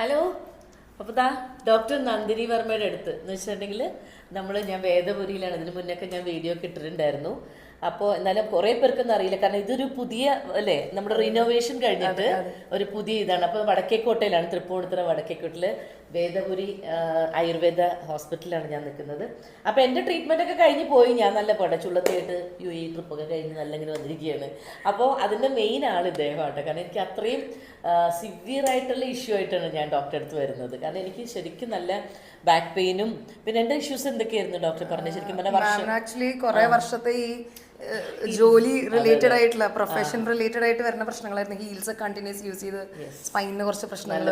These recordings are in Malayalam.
ഹലോ. അപ്പോൾ ഡോക്ടർ നന്ദിനി വർമ്മയുടെ അടുത്ത് എന്ന് വെച്ചിട്ടുണ്ടെങ്കിൽ ഞാൻ വേദപുരിയിലാണ്. ഇതിന് മുന്നൊക്കെ ഞാൻ വീഡിയോ ഒക്കെ ഇട്ടിട്ടുണ്ടായിരുന്നു. അപ്പോൾ എന്നാലും കുറേ പേർക്കൊന്നും അറിയില്ല, കാരണം ഇതൊരു പുതിയ അല്ലേ, നമ്മുടെ റിനോവേഷൻ കഴിഞ്ഞിട്ട് ഒരു പുതിയ ഇതാണ്. അപ്പോൾ വടക്കേക്കോട്ടയിലാണ്, തൃപ്പൂണിത്തുറ വടക്കേക്കോട്ടിൽ വേദപുരി ആയുർവേദ ഹോസ്പിറ്റലിലാണ് ഞാൻ നിൽക്കുന്നത്. അപ്പോൾ എൻ്റെ ട്രീറ്റ്മെൻ്റ് ഒക്കെ കഴിഞ്ഞ് പോയി. ഞാൻ നല്ല പടച്ചുള്ളത്തായിട്ട് UAE ട്രിപ്പൊക്കെ കഴിഞ്ഞ് നല്ല ഇങ്ങനെ വന്നിരിക്കുകയാണ്. അപ്പോൾ അതിൻ്റെ മെയിൻ ആൾ ഇദ്ദേഹമായിട്ട്, കാരണം എനിക്ക് അത്രയും സിവിയറായിട്ടുള്ള ഇഷ്യൂ ആയിട്ടാണ് ഞാൻ ഡോക്ടറെ അടുത്ത് വരുന്നത്. കാരണം എനിക്ക് ശരിക്കും നല്ല ബാക്ക് പെയിനും പിന്നെ എൻ്റെ ഇഷ്യൂസ് എന്തൊക്കെയായിരുന്നു ഡോക്ടർ പറഞ്ഞു ശരിക്കും പറഞ്ഞാൽ ആക്ച്വലി കുറെ വർഷത്തെ ഈ ജോലി റിലേറ്റഡ് ആയിട്ടുള്ള പ്രൊഫഷൻ റിലേറ്റഡ് ആയിട്ട് വരുന്ന പ്രശ്നങ്ങളായിരുന്നു. ഹീൽസ് കണ്ടിന്യൂസ് യൂസ് ചെയ്ത് സ്പൈനിന് കുറച്ച് പ്രശ്നങ്ങൾ,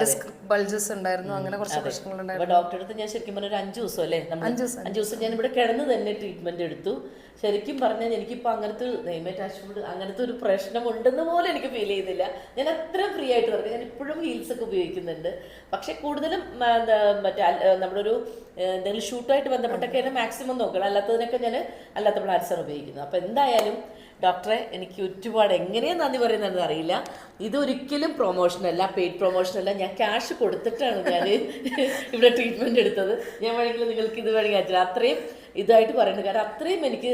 ഡിസ്ക് ബൾജസ് ഉണ്ടായിരുന്നു, അങ്ങനെ കുറച്ച് പ്രശ്നങ്ങൾ ഉണ്ടായിരുന്നു. ഡോക്ടറെ അടുത്ത് ഞാൻ ശരിക്കും പറഞ്ഞ ഒരു 5 ദിവസം അല്ലേ, 5 ദിവസം ഞാൻ ഇവിടെ കിടന്ന് തന്നെ ട്രീറ്റ്മെന്റ് എടുത്തു. ശരിക്കും പറഞ്ഞാൽ എനിക്കിപ്പോൾ അങ്ങനത്തെ നെയ്മറ്റാച്ച്മെന്റ് അങ്ങനത്തെ ഒരു പ്രശ്നം ഉണ്ടെന്ന് പോലും എനിക്ക് ഫീൽ ചെയ്യുന്നില്ല. ഞാൻ അത്ര ഫ്രീ ആയിട്ട് നടക്കും. ഞാൻ ഇപ്പോഴും ഹീൽസ് ഒക്കെ ഉപയോഗിക്കുന്നുണ്ട്. പക്ഷെ കൂടുതലും നമ്മുടെ ഒരു എന്തെങ്കിലും ഷൂട്ടുമായിട്ട് ബന്ധപ്പെട്ടൊക്കെ മാക്സിമം നോക്കണം. അല്ലാത്തതിനൊക്കെ ഞാൻ അല്ലാത്ത പ്ലാറ്റ്സാണ് ഉപയോഗിക്കുന്നത്. അപ്പോൾ എന്തായാലും ഡോക്ടറെ എനിക്ക് ഒരുപാട് എങ്ങനെയാണ് നന്ദി പറയുന്നതെന്ന് അറിയില്ല. ഇതൊരിക്കലും പ്രൊമോഷനല്ല, പെയ്ഡ് പ്രൊമോഷനല്ല. ഞാൻ ക്യാഷ് കൊടുത്തിട്ടാണ് ഞാൻ ഇവിടെ ട്രീറ്റ്മെൻറ്റ് എടുത്തത്. ഞാൻ വേണമെങ്കിൽ നിങ്ങൾക്ക് ഇത് വേണമെങ്കിൽ അയച്ചാൽ അത്രയും ഇതായിട്ട് പറയുന്നത്, കാരണം അത്രയും എനിക്ക്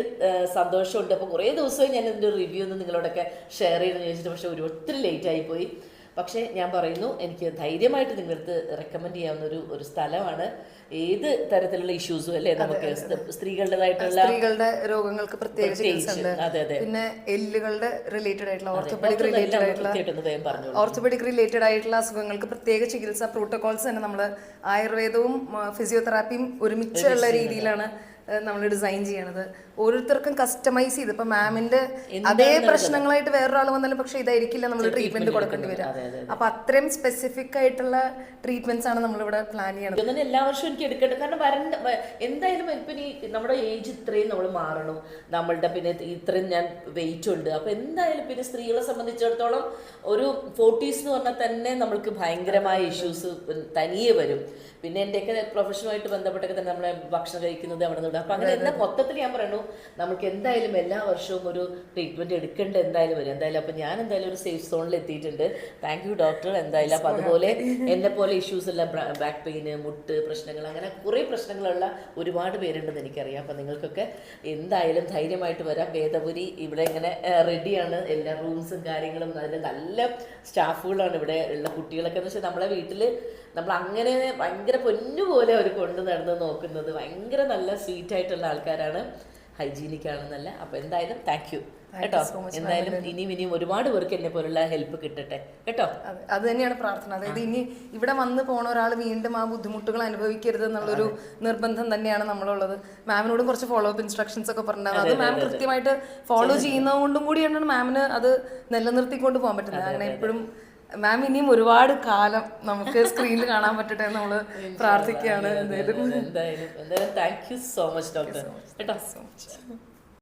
സന്തോഷമുണ്ട്. അപ്പോൾ കുറേ ദിവസമായി ഞാൻ ഇതിൻ്റെ റിവ്യൂ ഒന്ന് നിങ്ങളോടൊക്കെ ഷെയർ ചെയ്യണമെന്ന് ചോദിച്ചിട്ട്, പക്ഷേ ഒത്തിരി ലേറ്റായിപ്പോയി. പക്ഷേ ഞാൻ പറയുന്നു, എനിക്ക് ധൈര്യമായിട്ട് നിങ്ങളടുത്ത് റെക്കമെൻഡ് ചെയ്യാവുന്ന ഒരു സ്ഥലമാണ്. ഏത് തരത്തിലുള്ള ഇഷ്യൂസും അല്ലേ, നമുക്ക് സ്ത്രീകളുടെ രോഗങ്ങൾക്ക് പ്രത്യേക ചികിത്സ ഉണ്ട്. പിന്നെ എല്ലുകളുടെ റിലേറ്റഡ് ആയിട്ടുള്ള ഓർത്തോപെഡിക് റിലേറ്റഡ് ആയിട്ടുള്ള അസുഖങ്ങൾക്ക് പ്രത്യേക ചികിത്സ പ്രോട്ടോകോൾസ് തന്നെ നമ്മൾ ആയുർവേദവും ഫിസിയോതെറാപ്പിയും ഒരുമിച്ചുള്ള രീതിയിലാണ് നമ്മൾ ഡിസൈൻ ചെയ്യണത്. ഓരോരുത്തർക്കും കസ്റ്റമൈസ് ചെയ്ത്, ഇപ്പൊ മാമിന്റെ അതേ പ്രശ്നങ്ങളായിട്ട് വേറൊരാൾ വന്നാലും പക്ഷെ ഇതായിരിക്കില്ല നമ്മൾ ട്രീറ്റ്മെന്റ് കൊടുക്കേണ്ടി വരിക. അപ്പൊ അത്രയും സ്പെസിഫിക് ആയിട്ടുള്ള ട്രീറ്റ്മെന്റ്സ് ആണ് നമ്മളിവിടെ പ്ലാൻ ചെയ്യണത്. എല്ലാ വർഷവും എനിക്ക് എടുക്കട്ടെ, കാരണം എന്തായാലും ഇപ്പം നമ്മുടെ ഏജ് ഇത്രയും നമ്മൾ മാറണം, നമ്മളുടെ പിന്നെ ഇത്രയും ഞാൻ വെയിറ്റ് ഉണ്ട്. അപ്പൊ എന്തായാലും പിന്നെ സ്ത്രീകളെ സംബന്ധിച്ചിടത്തോളം ഒരു 40s എന്ന് പറഞ്ഞാൽ തന്നെ നമ്മൾക്ക് ഭയങ്കരമായ ഇഷ്യൂസ് തനിയെ വരും. പിന്നെ എൻ്റെയൊക്കെ പ്രൊഫഷനുമായിട്ട് ബന്ധപ്പെട്ടൊക്കെ തന്നെ നമ്മളെ ഭക്ഷണം കഴിക്കുന്നത് അവിടെ നിന്ന്. അപ്പം അങ്ങനെ എല്ലാം മൊത്തത്തിൽ ഞാൻ പറയുന്നു, നമുക്ക് എന്തായാലും എല്ലാ വർഷവും ഒരു ട്രീറ്റ്മെൻറ്റ് എടുക്കേണ്ട എന്തായാലും വരും. എന്തായാലും അപ്പം ഞാൻ എന്തായാലും ഒരു സേഫ് സോണിൽ എത്തിയിട്ടുണ്ട്. Thank you doctor. എന്തായാലും അപ്പം അതുപോലെ എന്നെ പോലെ ഇഷ്യൂസ് ഉള്ള ബാക്ക് പെയിന്, മുട്ട് പ്രശ്നങ്ങൾ, അങ്ങനെ കുറേ പ്രശ്നങ്ങളുള്ള ഒരുപാട് പേരുണ്ടെന്ന് എനിക്കറിയാം. അപ്പം നിങ്ങൾക്കൊക്കെ എന്തായാലും ധൈര്യമായിട്ട് വരാം. വേദപുരി ഇവിടെ ഇങ്ങനെ റെഡിയാണ്, എല്ലാ റൂംസും കാര്യങ്ങളും. അതിൽ നല്ല സ്റ്റാഫുകളാണ് ഇവിടെ ഉള്ള. കുട്ടികളൊക്കെ എന്ന് വെച്ചാൽ നമ്മളെ വീട്ടിൽ നമ്മൾ അങ്ങനെ ഭയങ്കര പൊന്നുപോലെ അവർ കൊണ്ട് നടന്ന് നോക്കുന്നത്. ഭയങ്കര നല്ല സ്വീറ്റ് ആയിട്ടുള്ള ആൾക്കാരാണ്, ഹൈജീനിക് ആണെന്നല്ല. അപ്പോൾ എന്തായാലും താങ്ക് യു കേട്ടോ. എന്തായാലും ഇനിയും ഒരുപാട് പേർക്ക് എന്നെ പോലുള്ള ഹെൽപ്പ് കിട്ടട്ടെ കേട്ടോ. അത് തന്നെയാണ് പ്രാർത്ഥന. അതായത് ഇനി ഇവിടെ വന്ന് പോണ ഒരാൾ വീണ്ടും ആ ബുദ്ധിമുട്ടുകൾ അനുഭവിക്കരുത് എന്നുള്ളൊരു നിർബന്ധം തന്നെയാണ് നമ്മളുള്ളത്. മാമിനോടും കുറച്ച് ഫോളോ അപ്പ് ഇൻസ്ട്രക്ഷൻസ് ഒക്കെ പറഞ്ഞിട്ടുണ്ടാവും. അത് മാം കൃത്യമായിട്ട് ഫോളോ ചെയ്യുന്നത് കൊണ്ടും കൂടിയാണ് മാമിന് അത് നിലനിർത്തിക്കൊണ്ട് പോകാൻ പറ്റുന്നത്. അങ്ങനെ എപ്പോഴും മാം ഇനിയും ഒരുപാട് കാലം നമുക്ക് സ്ക്രീനിൽ കാണാൻ പറ്റട്ടെ എന്ന് നമ്മള് പ്രാർത്ഥിക്കുകയാണ്. എന്തായാലും thank you so much doctor കേട്ടോ.